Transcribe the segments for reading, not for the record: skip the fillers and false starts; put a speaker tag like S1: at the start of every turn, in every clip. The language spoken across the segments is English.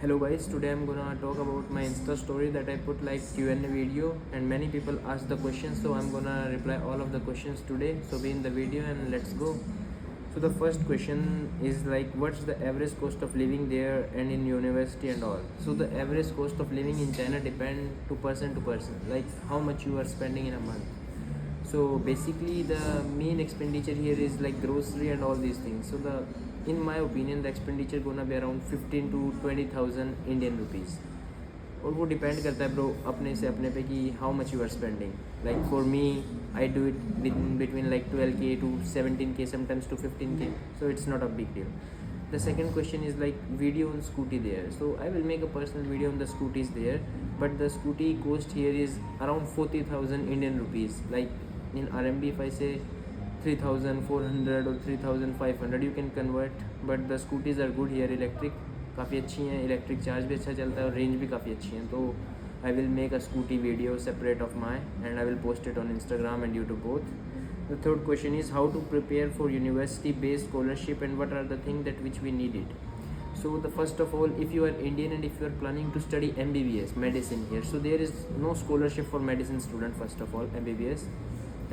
S1: Hello guys, today I'm gonna talk about my Insta story that I put like Q&A video, and many people asked the questions, so I'm gonna reply all of the questions today. So be in the video and let's go. So the first question is like, what's the average cost of living there and in university and all? So the average cost of living in China depend to person, like how much you are spending in a month. So basically the main expenditure here is like grocery and all these things. So the in my opinion the expenditure gonna be around 15 to 20,000 Indian rupees. और वो depend करता है bro अपने से अपने पे कि how much you are spending. Like for me I do it between like 12K to 17K, sometimes to 15K, so it's not a big deal. The second question is like video on scooty there. So I will make a personal video on the scooties there, but the scooty cost here is around 40,000 Indian rupees. Like in RMB, if I say 3,400 or 3,500, you can convert. But the scooties are good here, electric काफ़ी अच्छी हैं, electric charge भी अच्छा चलता है और range भी काफ़ी अच्छी हैं. तो I will make a scooty video separate of my and I will post it on Instagram and YouTube both. The third question is how to prepare for university based scholarship and what are the things that which we need it. So the first of all, if you are Indian and if you are planning to study MBBS medicine here, so there is no scholarship for medicine student. First of all, MBBS,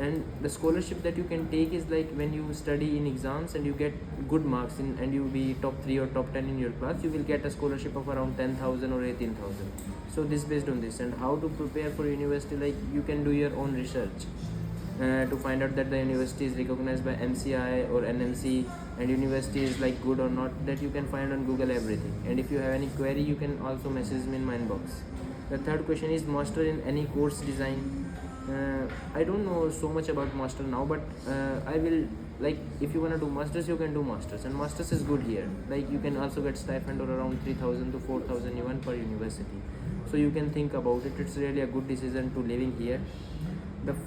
S1: and the scholarship that you can take is like when you study in exams and you get good marks in and you be top 3 or top 10 in your class, you will get a scholarship of around 10,000 or 18,000. So this based on this. And how to prepare for university, like you can do your own research to find out that the university is recognized by MCI or NMC and university is like good or not. That you can find on Google everything. And if you have any query, you can also message me in my inbox. The third question is master in any course design. I don't know so much about master now, but I will, like if you want to do masters, you can do masters, and masters is good here. Like you can also get stipend or around 3,000 to 4,000 even per university. So you can think about it. It's really a good decision to living here. The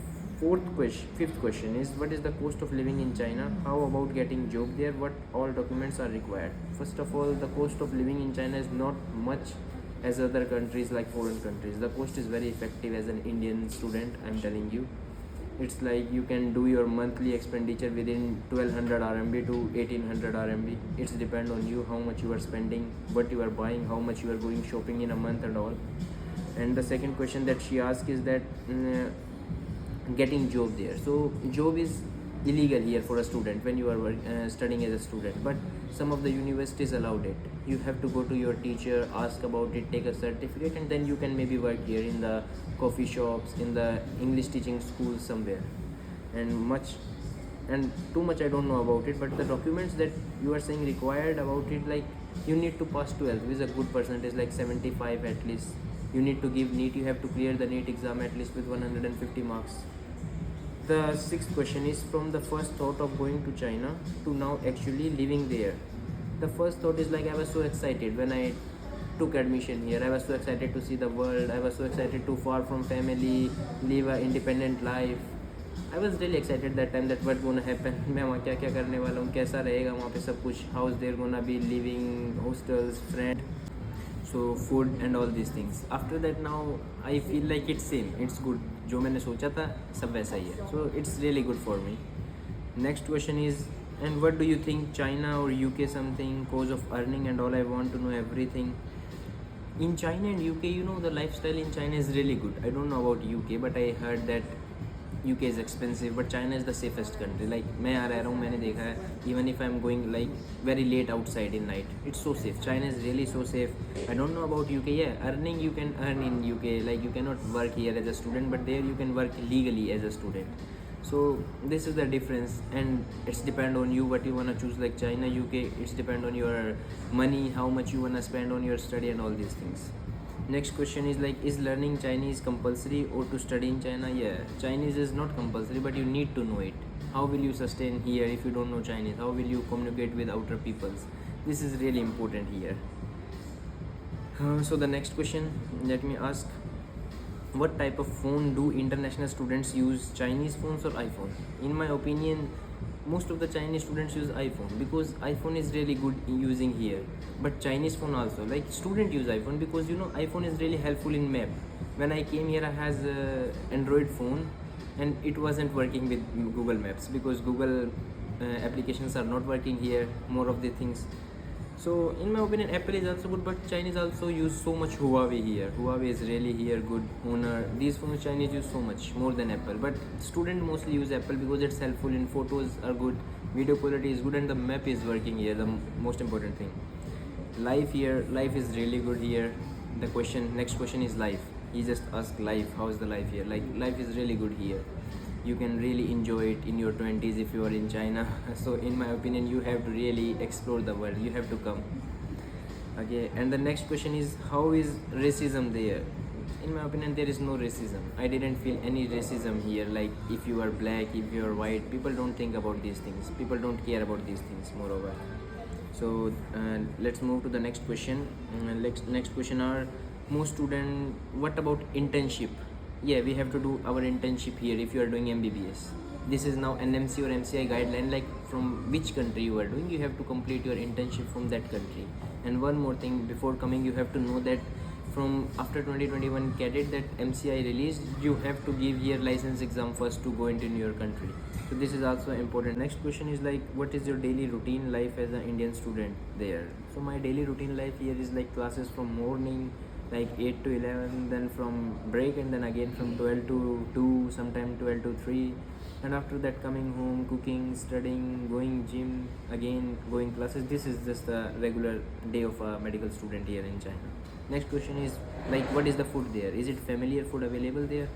S1: fifth question is what is the cost of living in China? How about getting job there? What all documents are required? First of all, the cost of living in China is not much as other countries, like foreign countries. The cost is very effective as an Indian student, I'm telling you. It's like you can do your monthly expenditure within 1200 RMB to 1800 RMB. It's depend on you how much you are spending, what you are buying, how much you are going shopping in a month and all. And the second question that she asked is that getting job there. So job is illegal here for a student when you are studying as a student, but some of the universities allowed it. You have to go to your teacher, ask about it, take a certificate, and then you can maybe work here in the coffee shops, in the English teaching schools somewhere. And too much I don't know about it, but the documents that you are saying required about it, like you need to pass 12 with a good percentage, like 75 at least. You need to give NEET, you have to clear the NEET exam at least with 150 marks. The sixth question is from the first thought of going to China to now actually living there. The first thought is like I was so excited when I took admission here. I was so excited to see the world. I was so excited to far from family, live an independent life. I was really excited that time that what gonna happen. मैं वहाँ क्या क्या करने वाला हूँ, कैसा रहेगा वहाँ पे सब कुछ, house there gonna be living, hostels, friend, so food and all these things. After that now I feel like it's same, it's good. जो मैंने सोचा था सब वैसा ही है. So it's really good for me. Next question is, and what do you think China or UK something cause of earning and all? I want to know everything. In China and UK, you know, the lifestyle in China is really good. I don't know about UK, but I heard that UK is expensive, but China is the safest country. Like मैं यहाँ रह रहा हूँ, मैंने देखा है, even if I'm going like very late outside in night, it's so safe. China is really so safe. I don't know about UK. Yeah, earning you can earn in UK. Like you cannot work here as a student, but there you can work legally as a student. So this is the difference, and it's depend on you what you wanna choose. Like China, UK, it's depend on your money, how much you wanna spend on your study and all these things. Next question is like, is learning Chinese compulsory or to study in China? Yeah, Chinese is not compulsory, but you need to know it. How will you sustain here if you don't know Chinese? How will you communicate with outer peoples? This is really important here. So the next question, let me ask, what type of phone do international students use, Chinese phones or iPhone? In my opinion, most of the Chinese students use iPhone because iPhone is really good in using here, but Chinese phone also, like student use iPhone because you know iPhone is really helpful in map. When I came here I has Android phone and it wasn't working with Google Maps because Google applications are not working here, more of the things. So in my opinion, Apple is also good, but Chinese also use so much Huawei here. Huawei is really here good. Honor, these phones Chinese use so much more than Apple. But student mostly use Apple because it's helpful. In photos are good, video quality is good, and the map is working here. The most important thing. Life here, life is really good here. The next question is life. He just asked life. How is the life here? Like life is really good here. You can really enjoy it in your 20s if you are in China. So in my opinion, you have to really explore the world. You have to come. Okay, and the next question is, how is racism there? In my opinion, there is no racism. I didn't feel any racism here. Like if you are black, if you are white, people don't think about these things. People don't care about these things, moreover. So let's move to the next question. Next question are, most student, what about internship? Yeah, we have to do our internship here if you are doing MBBS. This is now NMC or MCI guideline, like from which country you are doing, you have to complete your internship from that country. And one more thing, before coming, you have to know that from after 2021 cadet that MCI released, you have to give your license exam first to go into your country. So this is also important. Next question is like, what is your daily routine life as an Indian student there? So my daily routine life here is like classes from morning like 8 to 11, then from break, and then again from 12 to 2, sometime 12 to 3, and after that coming home, cooking, studying, going gym, again going classes. This is just a regular day of a medical student here in China. Next question is like, what is the food there? Is it familiar food available there?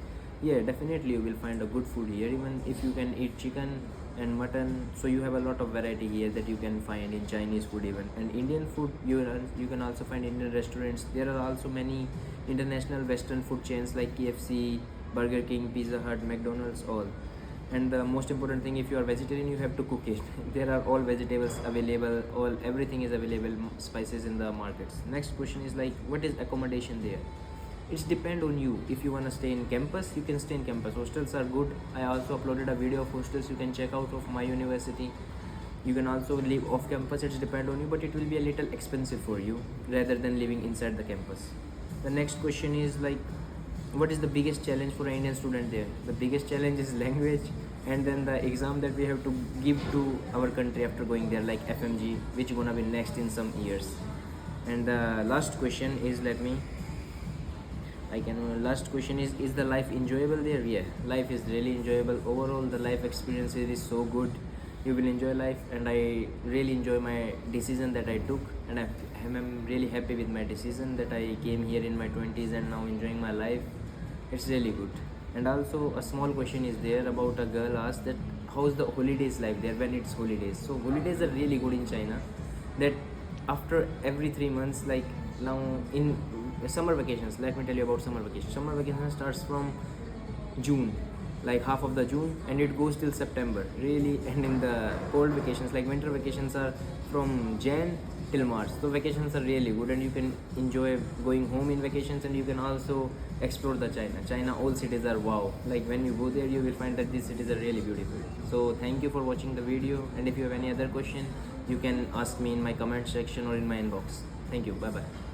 S1: Yeah, definitely you will find a good food here, even if you can eat chicken and mutton. So you have a lot of variety here that you can find in Chinese food even. And Indian food, you can also find Indian restaurants. There are also many international western food chains like KFC, Burger King, Pizza Hut, McDonald's, all. And the most important thing, if you are vegetarian, you have to cook it. There are all vegetables available, everything is available, spices in the markets. Next question is like, what is accommodation there? It's depend on you. If you want to stay in campus, you can stay in campus. Hostels are good. I also uploaded a video of hostels you can check out of my university. You can also live off campus. It's depend on you, but it will be a little expensive for you rather than living inside the campus. The next question is like, what is the biggest challenge for an Indian student there? The biggest challenge is language, and then the exam that we have to give to our country after going there, like FMG, which gonna be next in some years. And the last question is, last question is the life enjoyable there? Yeah, life is really enjoyable. Overall, the life experience is so good. You will enjoy life, and I really enjoy my decision that I took, and I'm really happy with my decision that I came here in my 20s and now enjoying my life. It's really good. And also a small question is there about a girl asked that how's the holidays life there when it's holidays. So holidays are really good in China, that after every 3 months, like now in summer vacations, let me tell you about summer vacation. Summer vacation starts from June, like half of the June, and it goes till September, really. And in the cold vacations, like winter vacations, are from Jan till March. So vacations are really good, and you can enjoy going home in vacations, and you can also explore the China. All cities are wow. Like when you go there, you will find that these cities are really beautiful. So thank you for watching the video, and if you have any other question, you can ask me in my comment section or in my inbox. Thank you. Bye bye.